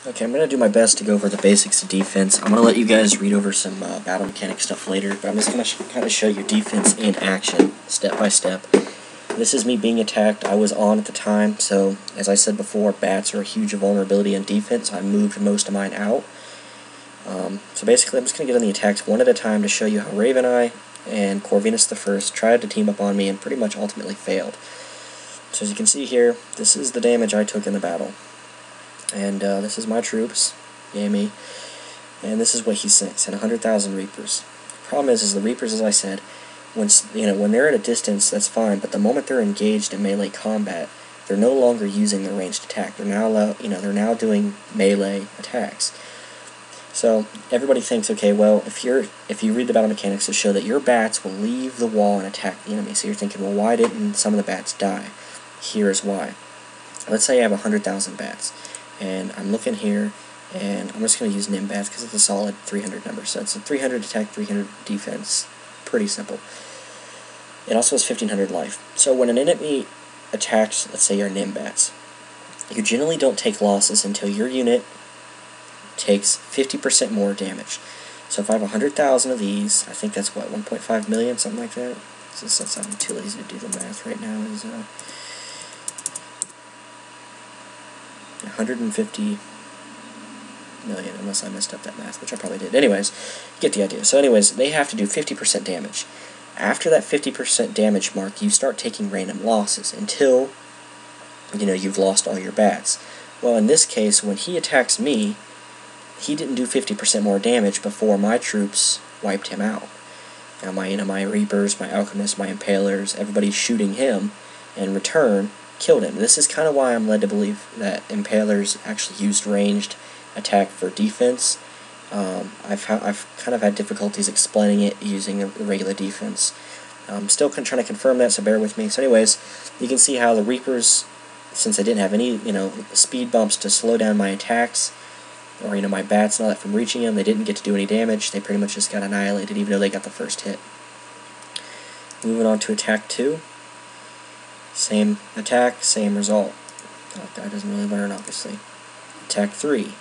Okay, I'm going to do my best to go over the basics of defense. I'm going to let you guys read over some battle mechanic stuff later, but I'm just going to kind of show you defense in action, step by step. This is me being attacked. I was on at the time, so as I said before, bats are a huge vulnerability in defense. I moved most of mine out. So basically, I'm just going to get on the attacks one at a time to show you how Raven Eye and Corvinus I tried to team up on me and pretty much ultimately failed. So as you can see here, this is the damage I took in the battle. And this is my troops, yay me, and this is what he sent 100,000 Reapers. The problem is the Reapers, as I said, when they're at a distance, that's fine, but the moment they're engaged in melee combat, they're no longer using their ranged attack. They're now doing melee attacks. So everybody thinks, okay, well, if you read the battle mechanics, to show that your bats will leave the wall and attack the enemy. So you're thinking, well, why didn't some of the bats die? Here is why. Let's say I have 100,000 bats. And I'm looking here, and I'm just going to use Nim bats because it's a solid 300 number. So it's a 300 attack, 300 defense. Pretty simple. It also has 1500 life. So when an enemy attacks, let's say your Nim bats, you generally don't take losses until your unit takes 50% more damage. So if I have 100,000 of these, I think that's what, 1.5 million, something like that? Since I'm too lazy to do the math right now, is 150 million, unless I messed up that math, which I probably did. Anyways, you get the idea. So anyways, they have to do 50% damage. After that 50% damage mark, you start taking random losses until, you've lost all your bats. Well, in this case, when he attacks me, he didn't do 50% more damage before my troops wiped him out. Now my Reapers, my Alchemists, my Impalers, everybody's shooting him, and in return, killed him. This is kind of why I'm led to believe that Impalers actually used ranged attack for defense. I've kind of had difficulties explaining it using a regular defense. I'm still trying to confirm that, so bear with me. So anyways, you can see how the Reapers, since I didn't have any speed bumps to slow down my attacks, or my bats and all that from reaching them, they didn't get to do any damage. They pretty much just got annihilated, even though they got the first hit. Moving on to attack 2. Same attack, same result. That guy doesn't really learn, obviously. Attack 3.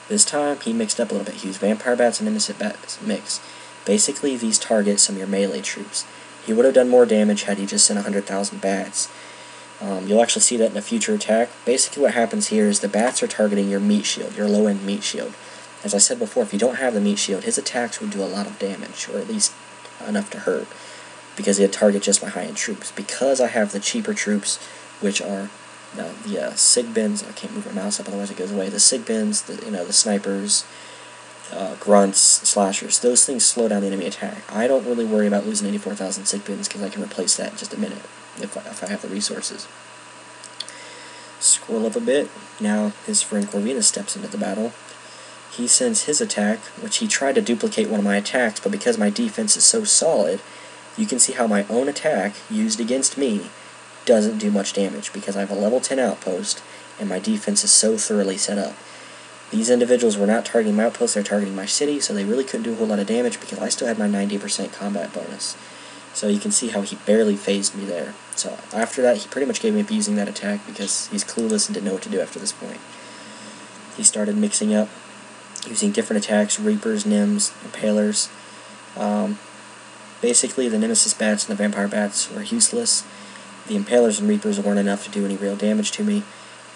This time, he mixed up a little bit. He used Vampire Bats and Nemesis Bats mix. Basically, these target some of your melee troops. He would have done more damage had he just sent 100,000 bats. You'll actually see that in a future attack. Basically, what happens here is the bats are targeting your meat shield, your low-end meat shield. As I said before, if you don't have the meat shield, his attacks would do a lot of damage, or at least enough to hurt, because he'd target just my high-end troops. Because I have the cheaper troops, which are the Sigbins, I can't move my mouse up otherwise it goes away, the Sigbins, the snipers, grunts, slashers, those things slow down the enemy attack. I don't really worry about losing 84,000 Sigbins because I can replace that in just a minute if I have the resources. Scroll up a bit, now his friend Corvinus steps into the battle. He sends his attack, which he tried to duplicate one of my attacks, but because my defense is so solid, you can see how my own attack, used against me, doesn't do much damage, because I have a level 10 outpost, and my defense is so thoroughly set up. These individuals were not targeting my outpost, they're targeting my city, so they really couldn't do a whole lot of damage, because I still had my 90% combat bonus. So you can see how he barely phased me there. So after that, he pretty much gave me up using that attack, because he's clueless and didn't know what to do after this point. He started mixing up, using different attacks, Reapers, Nims, Impalers. Basically, the Nemesis Bats and the Vampire Bats were useless. The Impalers and Reapers weren't enough to do any real damage to me.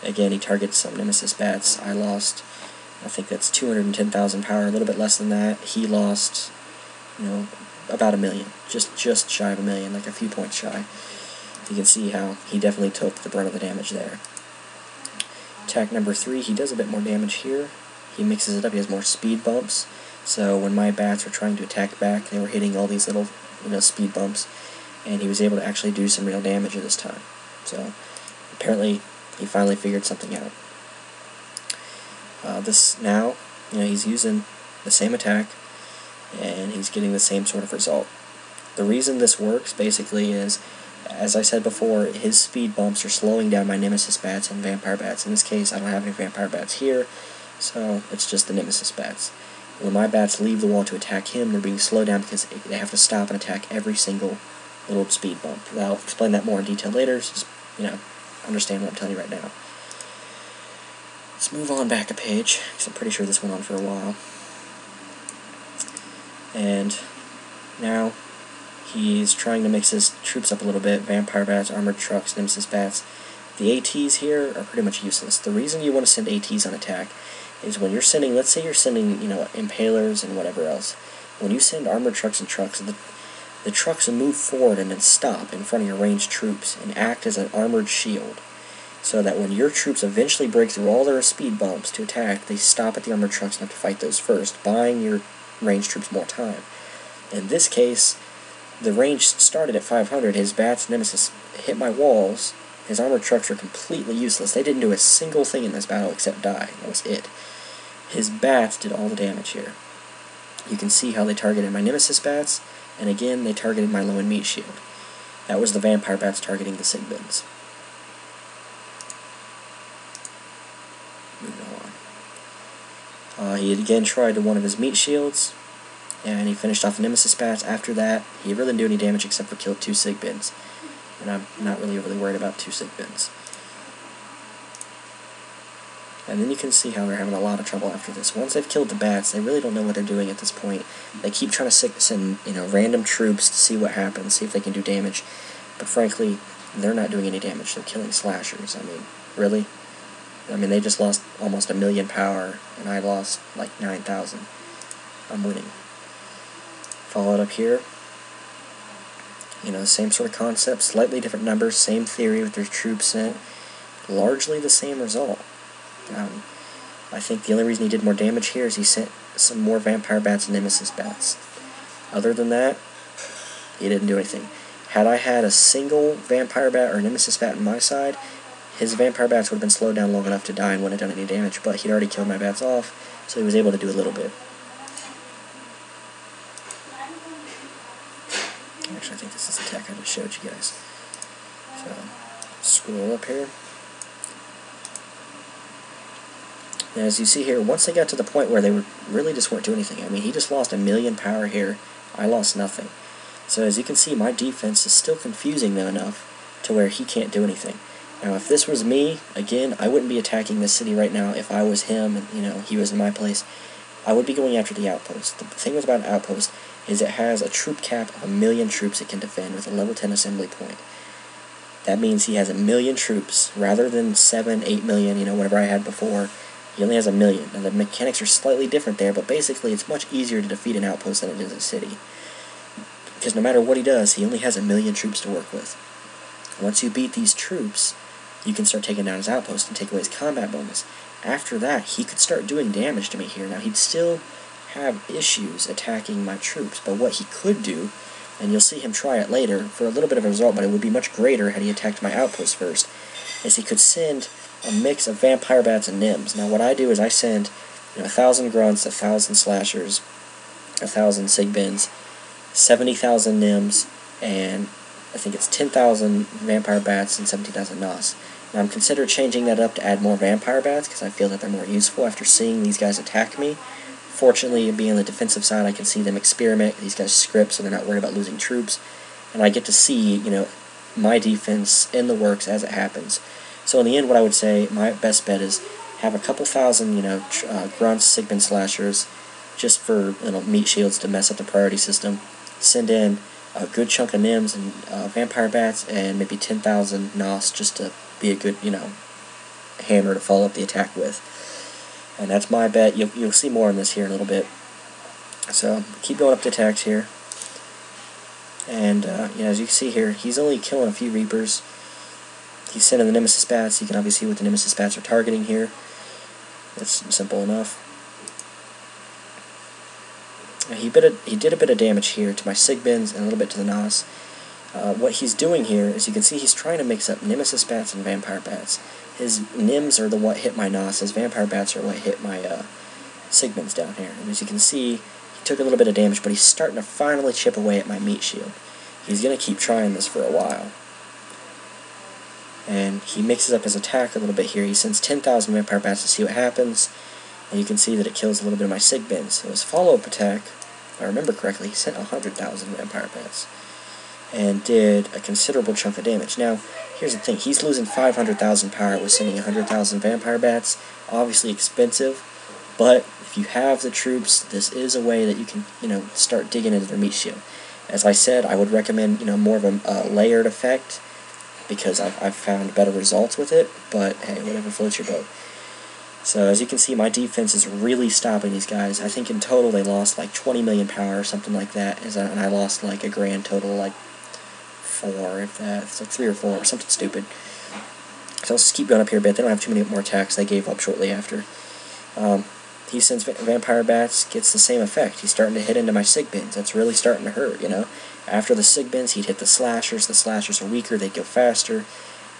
Again, he targets some Nemesis Bats. I lost, I think that's 210,000 power, a little bit less than that. He lost, about 1 million. Just shy of 1 million, like a few points shy. You can see how he definitely took the brunt of the damage there. Attack number 3, he does a bit more damage here. He mixes it up, he has more speed bumps. So when my bats were trying to attack back, they were hitting all these little, speed bumps, and he was able to actually do some real damage at this time. So apparently, he finally figured something out. He's using the same attack, and he's getting the same sort of result. The reason this works, basically, is, as I said before, his speed bumps are slowing down my Nemesis Bats and Vampire Bats. In this case, I don't have any Vampire Bats here, so it's just the Nemesis Bats. When my bats leave the wall to attack him, they're being slowed down because they have to stop and attack every single little speed bump. I'll explain that more in detail later, so just, understand what I'm telling you right now. Let's move on back a page, because I'm pretty sure this went on for a while. And now he's trying to mix his troops up a little bit. Vampire bats, armored trucks, nemesis bats. The ATs here are pretty much useless. The reason you want to send ATs on attack is when you're sending, let's say you're sending, impalers and whatever else. When you send armored trucks and trucks, the trucks will move forward and then stop in front of your ranged troops and act as an armored shield, so that when your troops eventually break through all their speed bumps to attack, they stop at the armored trucks and have to fight those first, buying your ranged troops more time. In this case, the range started at 500. His bats, nemesis, hit my walls. His armored trucks are completely useless. They didn't do a single thing in this battle except die. That was it. His bats did all the damage here. You can see how they targeted my nemesis bats, and again, they targeted my low and meat shield. That was the vampire bats targeting the Sigbins. Moving on. He again tried to one of his meat shields, and he finished off the nemesis bats. After that, he really didn't do any damage except for kill 2 Sigbins. And I'm not really overly worried about 2 Sigbins. And then you can see how they're having a lot of trouble after this. Once they've killed the bats, they really don't know what they're doing at this point. They keep trying to send random troops to see what happens, see if they can do damage. But frankly, they're not doing any damage. They're killing slashers. I mean, really? I mean, they just lost almost 1,000,000 power, and I lost like 9,000. I'm winning. Follow it up here. Same sort of concept, slightly different numbers, same theory with their troops sent. Largely the same result. I think the only reason he did more damage here is he sent some more vampire bats and nemesis bats. Other than that, he didn't do anything. Had I had a single vampire bat or nemesis bat on my side, his vampire bats would have been slowed down long enough to die and wouldn't have done any damage, but he'd already killed my bats off, so he was able to do a little bit. Actually, I think this is the attack I just showed you guys. So, scroll up here. And as you see here, once they got to the point where they really just weren't doing anything, I mean, he just lost 1,000,000 power here. I lost nothing. So as you can see, my defense is still confusing them enough to where he can't do anything. Now, if this was me, again, I wouldn't be attacking this city right now. If I was him and, he was in my place, I would be going after the outpost. The thing about an outpost is it has a troop cap of 1,000,000 troops it can defend with a level 10 assembly point. That means he has 1,000,000 troops, rather than 7, 8 million, whatever I had before. He only has 1,000,000. Now, the mechanics are slightly different there, but basically it's much easier to defeat an outpost than it is a city. Because no matter what he does, he only has 1,000,000 troops to work with. Once you beat these troops, you can start taking down his outpost and take away his combat bonus. After that, he could start doing damage to me here. Now, he'd still have issues attacking my troops, but what he could do, and you'll see him try it later, for a little bit of a result, but it would be much greater had he attacked my outpost first, is he could send a mix of vampire bats and nims. Now, what I do is I send 1,000 grunts, 1,000 slashers, 1,000 Sigbins, 70,000 nims, and I think it's 10,000 vampire bats and 17,000 nos. Now, I'm considering changing that up to add more vampire bats because I feel that they're more useful after seeing these guys attack me. Fortunately, being on the defensive side, I can see them experiment. These guys script, so they're not worried about losing troops. And I get to see, my defense in the works as it happens. So in the end, what I would say, my best bet is have a couple thousand, grunts, Sigbin slashers, just for meat shields to mess up the priority system. Send in a good chunk of nims and vampire bats, and maybe 10,000 nos just to be a good, hammer to follow up the attack with. And that's my bet. You'll see more on this here in a little bit. So keep going up the attacks here. And as you can see here, he's only killing a few Reapers. He's sending the nemesis bats. You can obviously see what the nemesis bats are targeting here. That's simple enough. He did a bit of damage here to my Sigbins and a little bit to the Nos. What he's doing here is you can see he's trying to mix up nemesis bats and vampire bats. His nims are what hit my Nos. His vampire bats are what hit my Sigbins down here. And as you can see, he took a little bit of damage, but he's starting to finally chip away at my meat shield. He's going to keep trying this for a while. And he mixes up his attack a little bit here. He sends 10,000 vampire bats to see what happens. And you can see that it kills a little bit of my Sigbins. So his follow-up attack, if I remember correctly, he sent 100,000 vampire bats. and did a considerable chunk of damage. Now, here's the thing. He's losing 500,000 power with sending 100,000 vampire bats. Obviously expensive, but if you have the troops, this is a way that you can, start digging into their meat shield. As I said, I would recommend, more of a layered effect, because I've found better results with it, but hey, whatever floats your boat. So as you can see, my defense is really stopping these guys. I think in total they lost like 20 million power or something like that, and I lost like a grand total like 4, if that. It's like 3 or 4 or something stupid. So let's just keep going up here a bit. They don't have too many more attacks. They gave up shortly after. He sends vampire bats, gets the same effect. He's starting to hit into my sig bins. That's really starting to hurt, After the sig bins, he'd hit the slashers. The slashers are weaker. They'd go faster.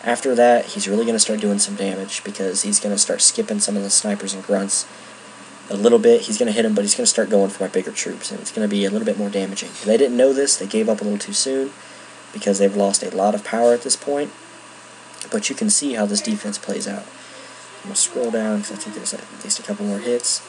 After that, he's really going to start doing some damage, because he's going to start skipping some of the snipers and grunts a little bit. He's going to hit him, but he's going to start going for my bigger troops, and it's going to be a little bit more damaging. They didn't know this. They gave up a little too soon, because they've lost a lot of power at this point. But you can see how this defense plays out. I'm going to scroll down, because I think there's at least a couple more hits.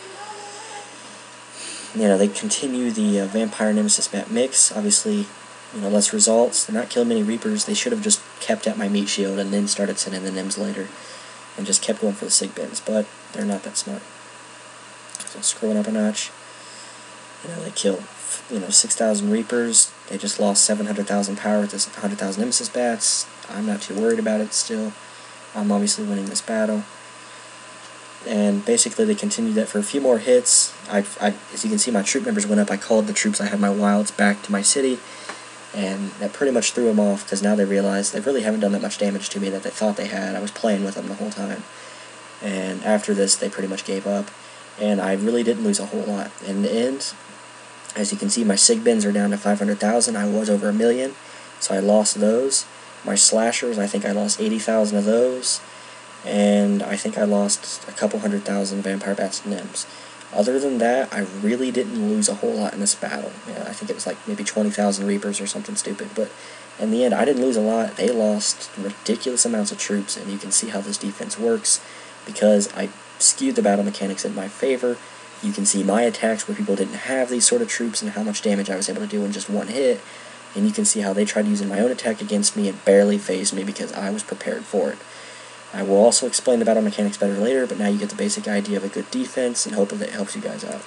They continue the Vampire Nemesis Bat mix. Obviously, less results. They're not killing many Reapers. They should have just kept at my meat shield and then started sending the Nims later, and just kept going for the sig bins, but they're not that smart. So scrolling up a notch. They killed 6,000 Reapers. They just lost 700,000 power with this 100,000 Nemesis Bats. I'm not too worried about it still. I'm obviously winning this battle. And basically they continued that for a few more hits. As you can see, my troop numbers went up. I called the troops I had my wilds back to my city, and that pretty much threw them off, because now they realize they really haven't done that much damage to me that they thought they had. I was playing with them the whole time. And after this, they pretty much gave up, and I really didn't lose a whole lot. In the end, as you can see, my sig bins are down to 500,000. I was over 1 million, so I lost those. My slashers, I think I lost 80,000 of those. And I think I lost a couple 100,000 vampire bats and Nims. Other than that, I really didn't lose a whole lot in this battle. I think it was like maybe 20,000 Reapers or something stupid, but in the end, I didn't lose a lot. They lost ridiculous amounts of troops, and you can see how this defense works, because I skewed the battle mechanics in my favor. You can see my attacks where people didn't have these sort of troops and how much damage I was able to do in just one hit, and you can see how they tried using my own attack against me and barely phased me because I was prepared for it. I will also explain the battle mechanics better later, but now you get the basic idea of a good defense, and hope that it helps you guys out.